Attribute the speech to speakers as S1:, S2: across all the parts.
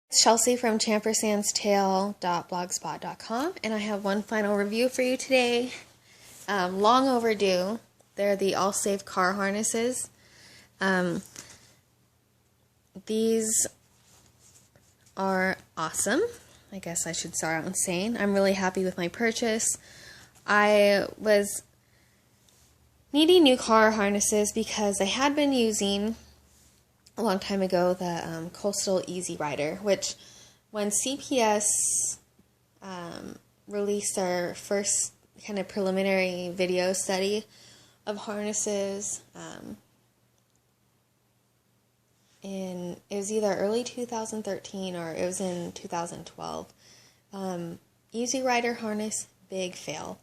S1: It's Chelsea from champersandstail.blogspot.com, and I have one final review for you today. Long overdue. They're the AllSafe car harnesses. These are awesome. I guess I should start out saying I'm really happy with my purchase. I was needing new car harnesses because I had been using a long time ago the Coastal Easy Rider, which when CPS released their first kind of preliminary video study of harnesses it was either early 2013 or it was in 2012. Easy Rider harness, big fail.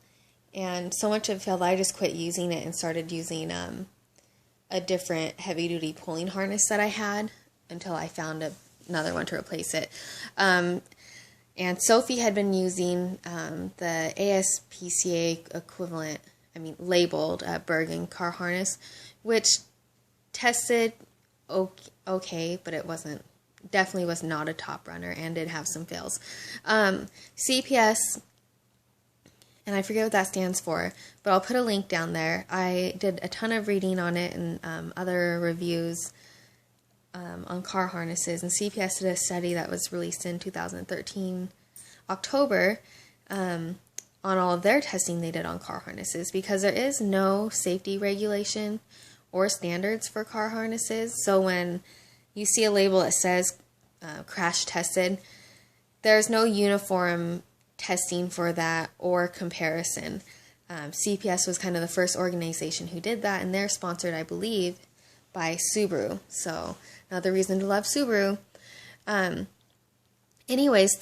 S1: And so much of it failed that I just quit using it and started using a different heavy-duty pulling harness that I had until I found another one to replace it. And Sophie had been using the ASPCA equivalent, labeled Bergen car harness, which tested okay, but it definitely was not a top runner and did have some fails. CPS, and I forget what that stands for, but I'll put a link down there. I did a ton of reading on it and other reviews on car harnesses, and CPS did a study that was released in 2013, October, on all of their testing they did on car harnesses, because there is no safety regulation or standards for car harnesses. So when you see a label that says crash tested, there's no uniform testing for that or comparison. CPS was kind of the first organization who did that, and they're sponsored, I believe, by Subaru. So another reason to love Subaru. Anyways,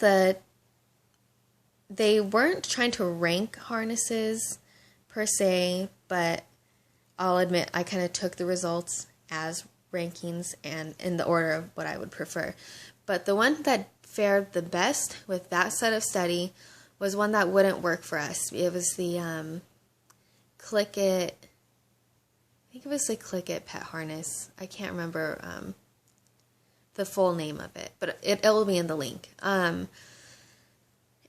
S1: they weren't trying to rank harnesses per se, but I'll admit I kind of took the results as rankings and in the order of what I would prefer. But the one that fared the best with that set of study was one that wouldn't work for us. It was the Click It, I think it was the Click It pet harness. I can't remember the full name of it, but it'll be in the link. And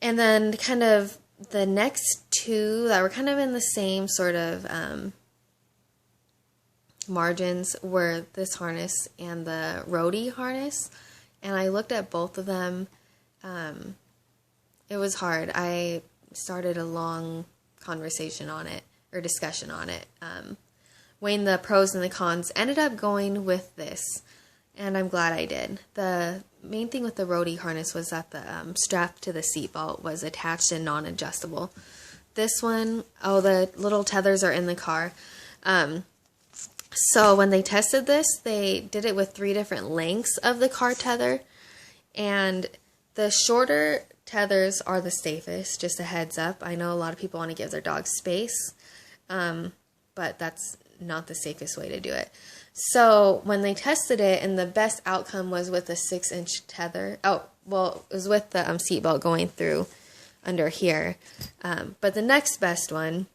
S1: then kind of the next two that were kind of in the same sort of margins were this harness and the Roadie harness. And I looked at both of them. It was hard. I started a long conversation on it, or discussion on it, weighing the pros and the cons. Ended up going with this, and I'm glad I did. The main thing with the Roadie harness was that the strap to the seatbelt was attached and non-adjustable. This one, the little tethers are in the car. So when they tested this, they did it with 3 different lengths of the car tether, and the shorter tethers are the safest, just a heads up. I know a lot of people want to give their dogs space, but that's not the safest way to do it. So when they tested it, and the best outcome was with a 6-inch tether. It was with the seatbelt going through under here. But the next best one,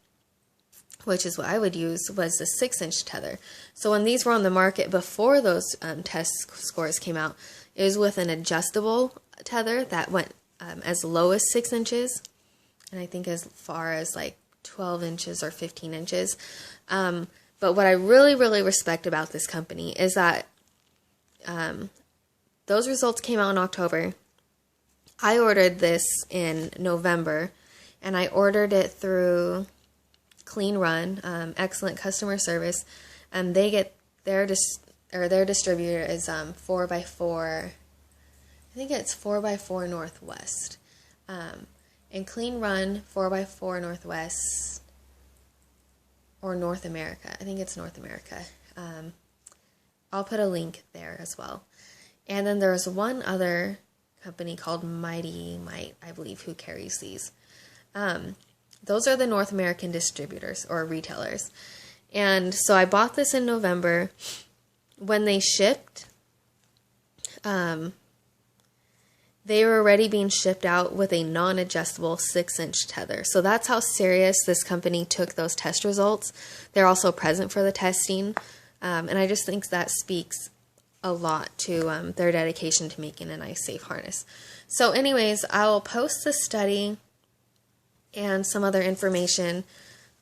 S1: which is what I would use, was the 6-inch tether. So when these were on the market before those test scores came out, it was with an adjustable tether that went as low as 6 inches, and I think as far as like 12 inches or 15 inches. But what I really, really respect about this company is that those results came out in October. I ordered this in November, and I ordered it through Klein, excellent customer service, and they get their distributor is 4x4. I think it's 4x4 Northwest, and Klein 4x4 Northwest, or North America. I think it's North America. I'll put a link there as well. And then there's one other company called Mighty Might, I believe, who carries these. Those are the North American distributors or retailers. And so I bought this in November. When they shipped, they were already being shipped out with a non-adjustable 6-inch tether. So that's how serious this company took those test results. They're also present for the testing. And I just think that speaks a lot to their dedication to making a nice, safe harness. So anyways, I'll post the study and some other information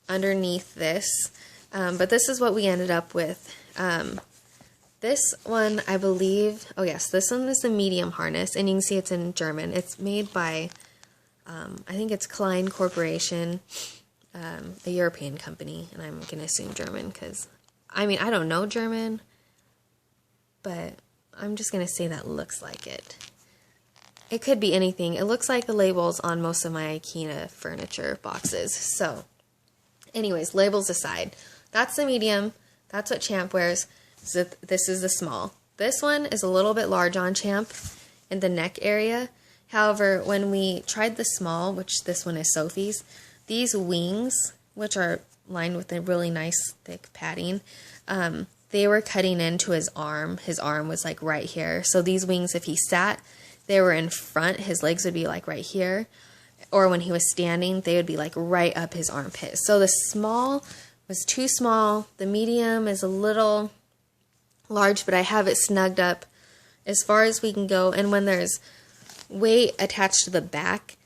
S1: underneath this. But this is what we ended up with. This one, I believe, oh yes, this one is the medium harness, and you can see it's in German. It's made by, I think it's Klein Corporation, a European company, and I'm going to assume German because, I mean, I don't know German, but I'm just going to say that looks like it. It could be anything. It looks like the labels on most of my IKEA furniture boxes. So, anyways, labels aside, that's the medium. That's what Champ wears. So this is the small. This one is a little bit large on Champ in the neck area. However, when we tried the small, which this one is Sophie's, these wings, which are lined with a really nice thick padding, they were cutting into his arm. His arm was like right here. So these wings, if he sat, they were in front. His legs would be like right here. Or when he was standing, they would be like right up his armpit. So the small was too small. The medium is a little large, but I have it snugged up as far as we can go. And when there's weight attached to the back,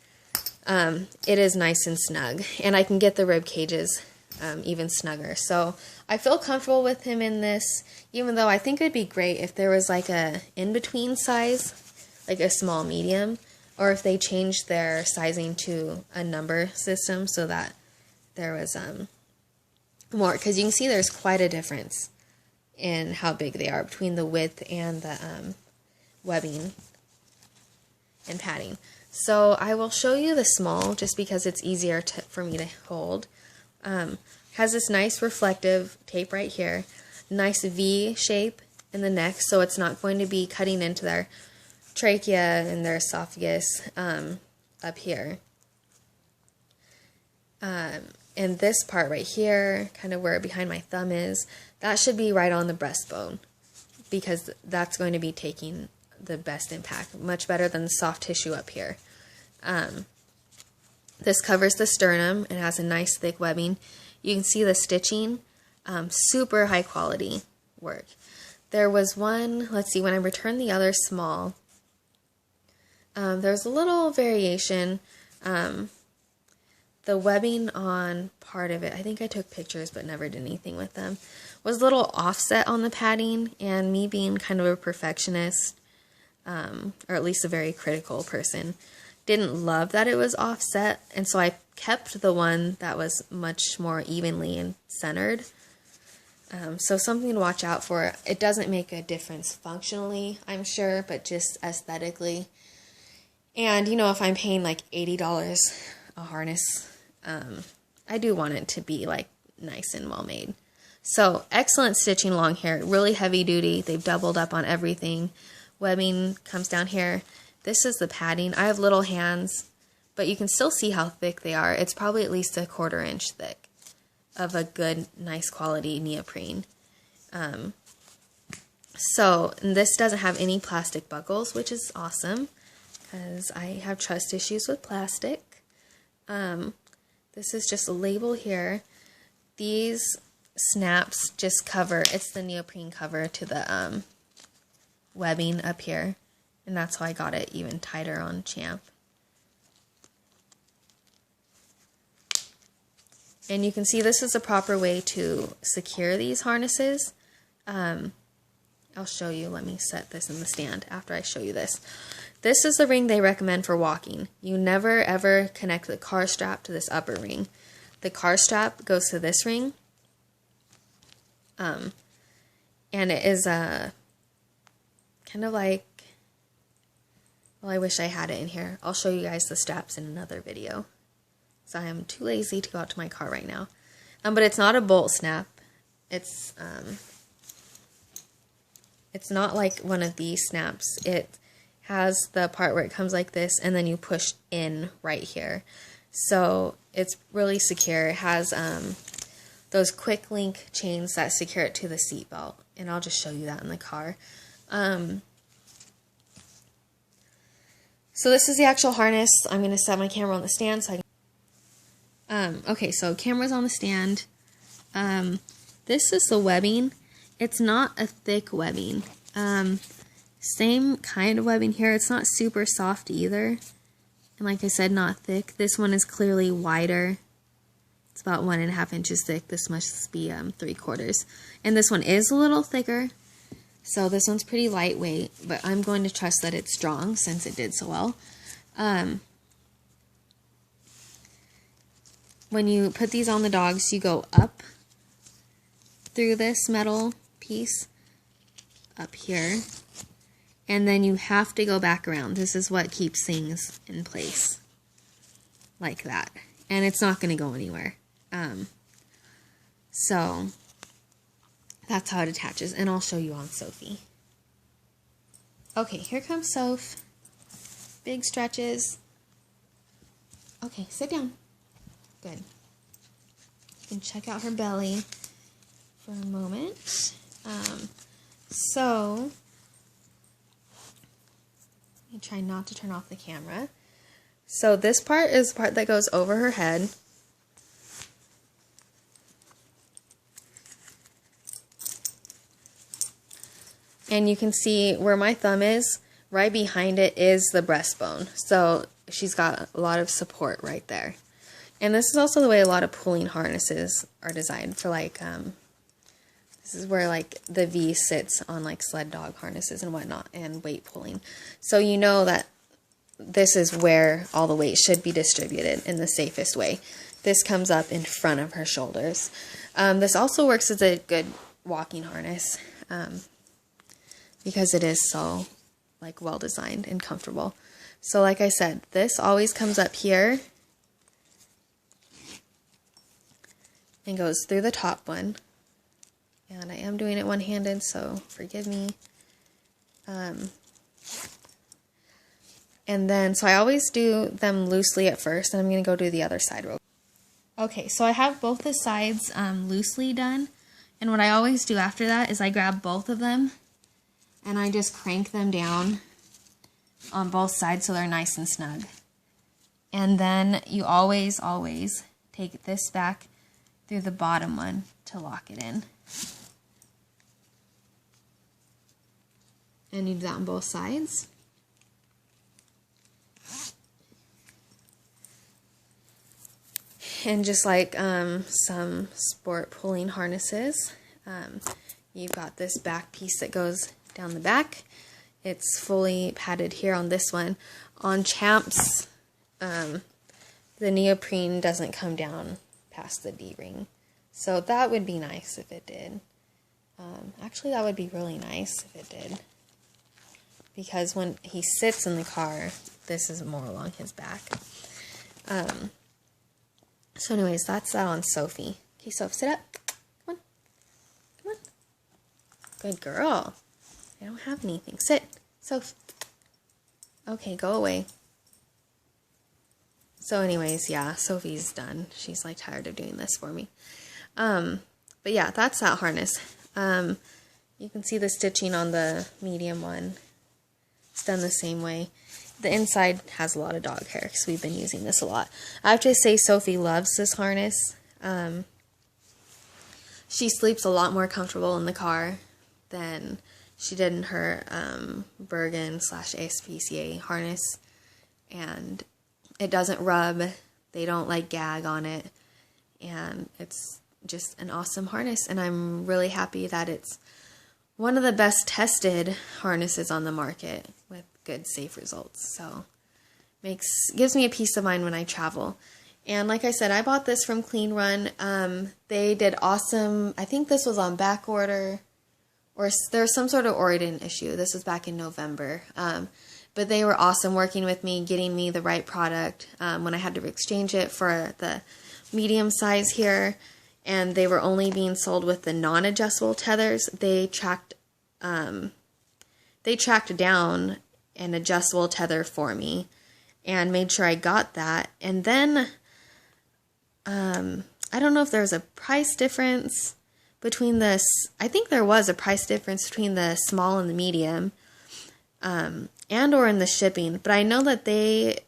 S1: it is nice and snug. And I can get the rib cages even snugger. So I feel comfortable with him in this, even though I think it would be great if there was like a in-between size, like a small medium, or if they changed their sizing to a number system so that there was more, because you can see there's quite a difference in how big they are between the width and the webbing and padding. So I will show you the small just because it's easier for me to hold. Has this nice reflective tape right here, nice V shape in the neck, so it's not going to be cutting into their trachea and their esophagus up here. And this part right here, kind of where behind my thumb is, that should be right on the breastbone because that's going to be taking the best impact, much better than the soft tissue up here. This covers the sternum and has a nice thick webbing. You can see the stitching, super high quality work. There was one, let's see, when I returned the other small, there's a little variation. The webbing on part of it, I think I took pictures but never did anything with them, was a little offset on the padding, and me being kind of a perfectionist, or at least a very critical person, didn't love that it was offset, and so I kept the one that was much more evenly and centered. So something to watch out for. It doesn't make a difference functionally, I'm sure, but just aesthetically. And, you know, if I'm paying like $80 a harness, I do want it to be like nice and well made. So excellent stitching along here, really heavy duty. They've doubled up on everything. Webbing comes down here. This is the padding. I have little hands, but you can still see how thick they are. It's probably at least a 1/4 inch thick of a good, nice quality neoprene. So this doesn't have any plastic buckles, which is awesome because I have trust issues with plastic. This is just a label here. These snaps just cover, it's the neoprene cover to the webbing up here, and that's how I got it even tighter on Champ. And you can see this is a proper way to secure these harnesses. I'll show you. Let me set this in the stand after I show you this. This is the ring they recommend for walking. You never ever connect the car strap to this upper ring. The car strap goes to this ring. And it is kind of like, well, I wish I had it in here. I'll show you guys the straps in another video. So I am too lazy to go out to my car right now. But it's not a bolt snap. It's not like one of these snaps. It has the part where it comes like this, and then you push in right here. So it's really secure. It has those quick link chains that secure it to the seat belt, and I'll just show you that in the car. So this is the actual harness. I'm going to set my camera on the stand so I can... okay, so camera's on the stand. This is the webbing. It's not a thick webbing. Same kind of webbing here. It's not super soft either. And like I said, not thick. This one is clearly wider. It's about 1.5 inches thick. This must be 3/4. And this one is a little thicker. So this one's pretty lightweight, but I'm going to trust that it's strong since it did so well. When you put these on the dogs, you go up through this metal piece up here, and then you have to go back around. This is what keeps things in place like that, and it's not going to go anywhere. So that's how it attaches, and I'll show you on Sophie. Okay, here comes Soph. Big stretches. Okay, sit down. Good. You can check out her belly for a moment. So, let me try not to turn off the camera. So this part is the part that goes over her head. And you can see where my thumb is, right behind it is the breastbone. So she's got a lot of support right there. And this is also the way a lot of pulling harnesses are designed for, like, this is where, like, the V sits on, like, sled dog harnesses and whatnot, and weight pulling. So you know that this is where all the weight should be distributed in the safest way. This comes up in front of her shoulders. This also works as a good walking harness, because it is so, like, well designed and comfortable. So like I said, this always comes up here and goes through the top one. And I am doing it one-handed, so forgive me. And then, so I always do them loosely at first, and I'm going to go do the other side real quick. Okay, so I have both the sides loosely done. And what I always do after that is I grab both of them and I just crank them down on both sides so they're nice and snug. And then you always take this back through the bottom one to lock it in. And you do that on both sides. And just like some sport pulling harnesses, you've got this back piece that goes down the back. It's fully padded here on this one. On Champs, the neoprene doesn't come down past the D-ring. So that would be nice if it did. Actually, that would be really nice if it did. Because when he sits in the car, this is more along his back. So anyways, that's that on Sophie. Okay, Soph, sit up. Come on. Come on. Good girl. I don't have anything. Sit. Soph. Okay, go away. So anyways, yeah, Sophie's done. She's like tired of doing this for me. But yeah, that's that harness. You can see the stitching on the medium one. It's done the same way. The inside has a lot of dog hair because we've been using this a lot. I have to say Sophie loves this harness. She sleeps a lot more comfortable in the car than she did in her Bergen/ASPCA harness. And it doesn't rub. They don't like gag on it. And it's just an awesome harness. And I'm really happy that it's one of the best tested harnesses on the market with good safe results. So gives me a peace of mind when I travel. And like I said, I bought this from Clean Run. They did awesome. I think this was on back order, or there's some sort of origin issue. This was back in November. But they were awesome working with me, getting me the right product when I had to exchange it for the medium size here. And they were only being sold with the non-adjustable tethers. They tracked down an adjustable tether for me and made sure I got that. And then I don't know if there was a price difference between this. I think there was a price difference between the small and the medium, and or in the shipping. But I know that they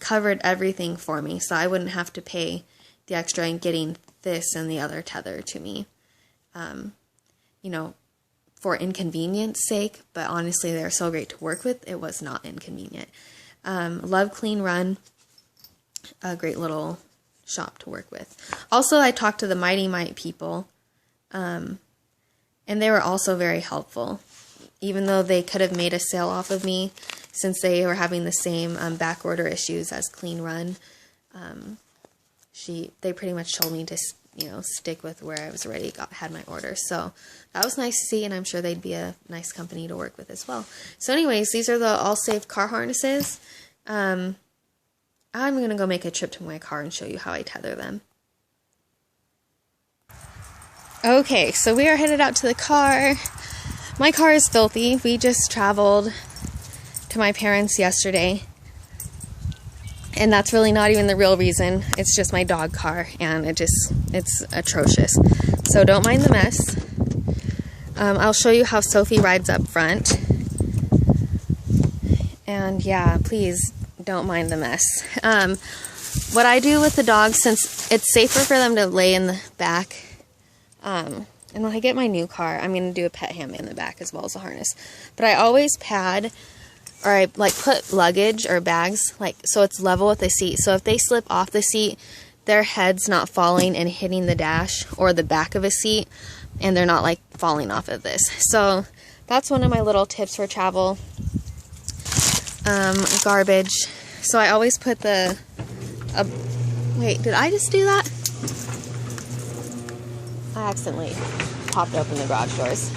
S1: covered everything for me, so I wouldn't have to pay the extra in getting this and the other tether to me. You know, for inconvenience sake, but honestly, they're so great to work with, it was not inconvenient. Love Clean Run, a great little shop to work with. Also, I talked to the Mighty Mite people, and they were also very helpful. Even though they could have made a sale off of me, since they were having the same back order issues as Clean Run, they pretty much told me to, stick with where I was already had my order. So that was nice to see, and I'm sure they'd be a nice company to work with as well. So anyways, these are the AllSafe car harnesses. I'm going to go make a trip to my car and show you how I tether them. Okay, so we are headed out to the car. My car is filthy. We just traveled to my parents yesterday, and that's really not even the real reason. It's just my dog car, and it's atrocious. So don't mind the mess. I'll show you how Sophie rides up front. And yeah, please don't mind the mess. What I do with the dogs, since it's safer for them to lay in the back, and when I get my new car, I'm going to do a pet ham in the back as well as a harness. But I always pad, or I put luggage or bags so it's level with the seat. So if they slip off the seat, their head's not falling and hitting the dash or the back of a seat, and they're not falling off of this. So that's one of my little tips for travel. Garbage. So I always put wait, did I just do that? I accidentally popped open the garage doors.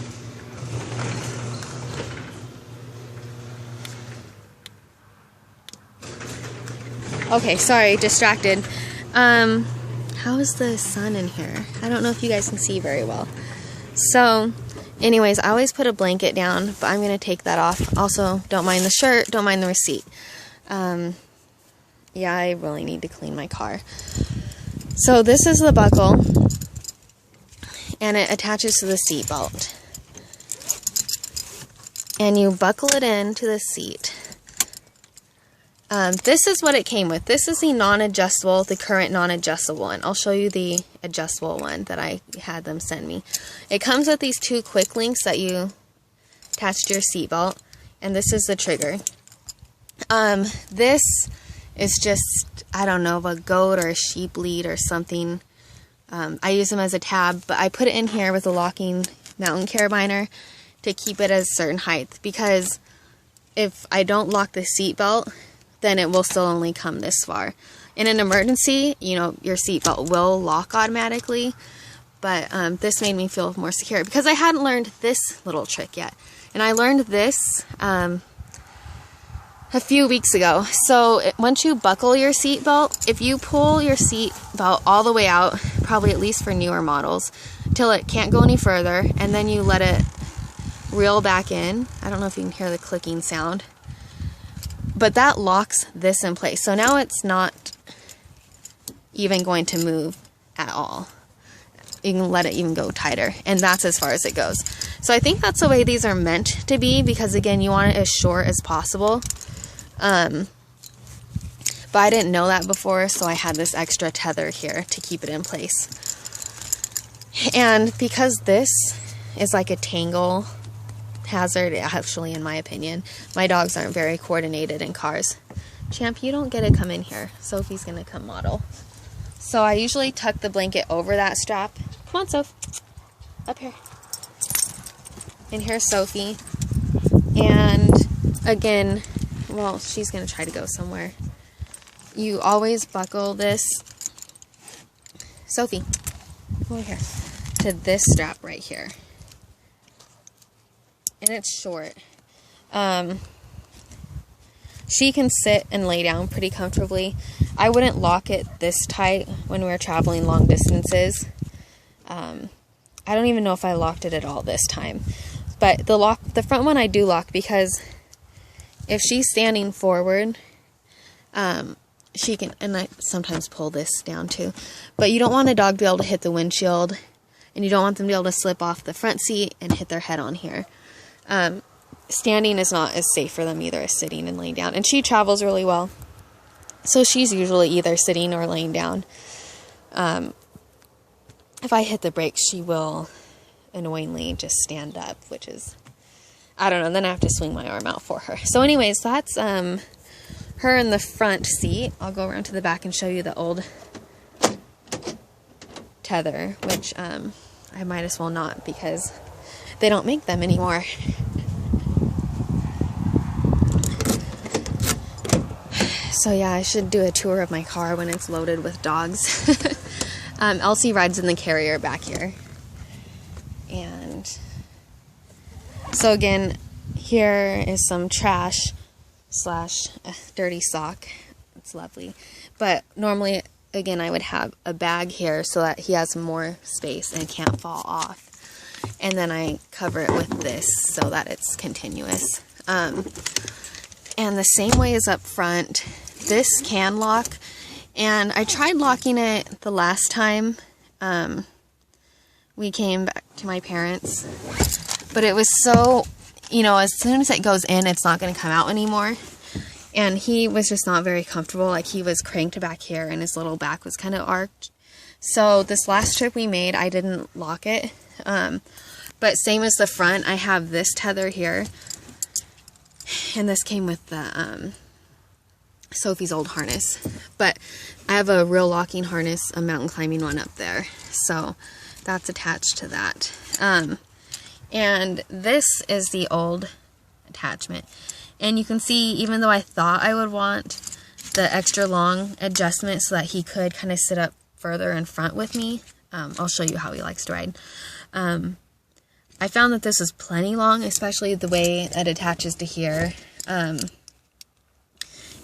S1: Okay, sorry, distracted. How is the sun in here? I don't know if you guys can see very well. So, anyways, I always put a blanket down, but I'm going to take that off. Also, don't mind the shirt, don't mind the receipt. Yeah, I really need to clean my car. So this is the buckle, and it attaches to the seat belt. And you buckle it into the seat. This is what it came with. This is the non-adjustable, the current non-adjustable one. I'll show you the adjustable one that I had them send me. It comes with these two quick links that you attach to your seatbelt, and this is the trigger. This is just, I don't know, a goat or a sheep lead or something. I use them as a tab, but I put it in here with a locking mountain carabiner to keep it at a certain height, because if I don't lock the seatbelt, then it will still only come this far. In an emergency, your seatbelt will lock automatically, but this made me feel more secure because I hadn't learned this little trick yet. And I learned this a few weeks ago. So once you buckle your seatbelt, if you pull your seatbelt all the way out, probably at least for newer models, till it can't go any further, and then you let it reel back in. I don't know if you can hear the clicking sound, but that locks this in place. So now it's not even going to move at all. You can let it even go tighter, and that's as far as it goes. So I think that's the way these are meant to be, because again, you want it as short as possible. But I didn't know that before, so I had this extra tether here to keep it in place. And because this is like a tangle hazard, actually, in my opinion, my dogs aren't very coordinated in cars. Champ, you don't get to come in here. Sophie's gonna come model. So I usually tuck the blanket over that strap. Come on, Soph. Up here. And here's Sophie. And again, well, she's gonna try to go somewhere. You always buckle this, Sophie, come over here, to this strap right here. And it's short. She can sit and lay down pretty comfortably. I wouldn't lock it this tight when we're traveling long distances. I don't even know if I locked it at all this time. But the front one I do lock, because if she's standing forward, she can, and I sometimes pull this down too, but you don't want a dog to be able to hit the windshield, and you don't want them to be able to slip off the front seat and hit their head on here. Standing is not as safe for them either as sitting and laying down. And she travels really well, so she's usually either sitting or laying down. If I hit the brakes, she will annoyingly just stand up, which is, I don't know, then I have to swing my arm out for her. So anyways, that's her in the front seat. I'll go around to the back and show you the old tether, which I might as well not because they don't make them anymore. So yeah, I should do a tour of my car when it's loaded with dogs. Elsie rides in the carrier back here. And so again, here is some trash slash a dirty sock. It's lovely. But normally, again, I would have a bag here so that he has more space and can't fall off. And then I cover it with this so that it's continuous. And the same way as up front, this can lock. And I tried locking it the last time we came back to my parents. But it was so, you know, as soon as it goes in, it's not going to come out anymore. And he was just not very comfortable. Like, he was cranked back here and his little back was kind of arched. So this last trip we made, I didn't lock it. But same as the front, I have this tether here. And this came with the Sophie's old harness. But I have a real locking harness, a mountain climbing one up there. So that's attached to that. And this is the old attachment. And you can see, even though I thought I would want the extra long adjustment so that he could kind of sit up further in front with me, I'll show you how he likes to ride. I found that this is plenty long, especially the way it attaches to here. It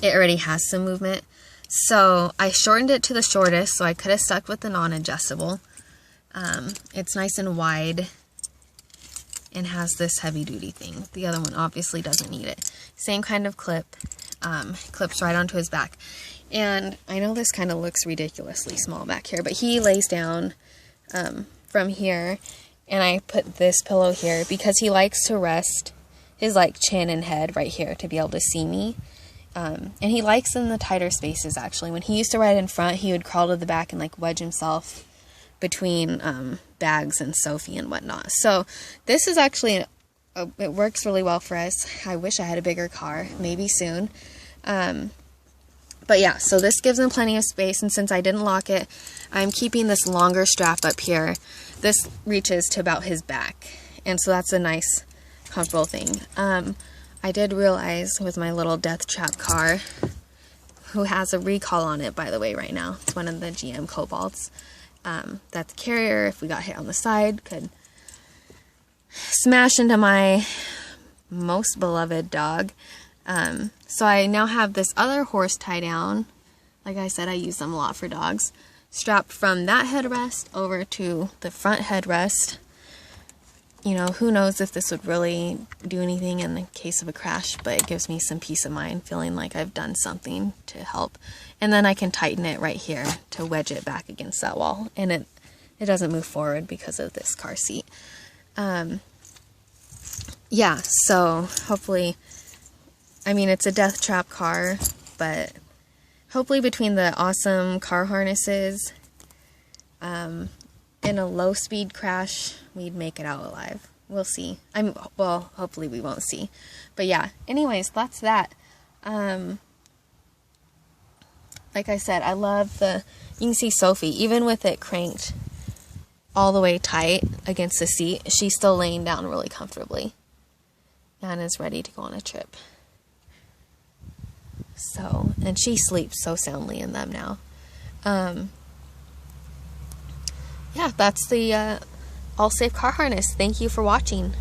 S1: already has some movement. So I shortened it to the shortest, so I could have stuck with the non-adjustable. It's nice and wide and has this heavy duty thing. The other one obviously doesn't need it. Same kind of clip, clips right onto his back. And I know this kind of looks ridiculously small back here, but he lays down from here, and I put this pillow here because he likes to rest his like chin and head right here to be able to see me. And he likes in the tighter spaces, actually. When he used to ride in front, he would crawl to the back and like wedge himself between bags and Sophie and whatnot. So this is actually, it works really well for us. I wish I had a bigger car, maybe soon. But yeah, so this gives him plenty of space, and since I didn't lock it, I'm keeping this longer strap up here. This reaches to about his back, and so that's a nice, comfortable thing. I did realize with my little death trap car, who has a recall on it, by the way, right now. It's one of the GM Cobalts. That the carrier, if we got hit on the side, could smash into my most beloved dog. So I now have this other horse tie down. Like I said, I use them a lot for dogs. Strapped from that headrest over to the front headrest. You know, who knows if this would really do anything in the case of a crash, but it gives me some peace of mind, feeling like I've done something to help. And then I can tighten it right here to wedge it back against that wall. And it doesn't move forward because of this car seat. Yeah, so hopefully, I mean, it's a death trap car, but hopefully between the awesome car harnesses, in a low speed crash, we'd make it out alive. We'll see. Well, hopefully we won't see. But yeah, anyways, that's that. Like I said, I love you can see Sophie, even with it cranked all the way tight against the seat, she's still laying down really comfortably and is ready to go on a trip. So, and she sleeps so soundly in them now. Yeah, that's the AllSafe car harness. Thank you for watching.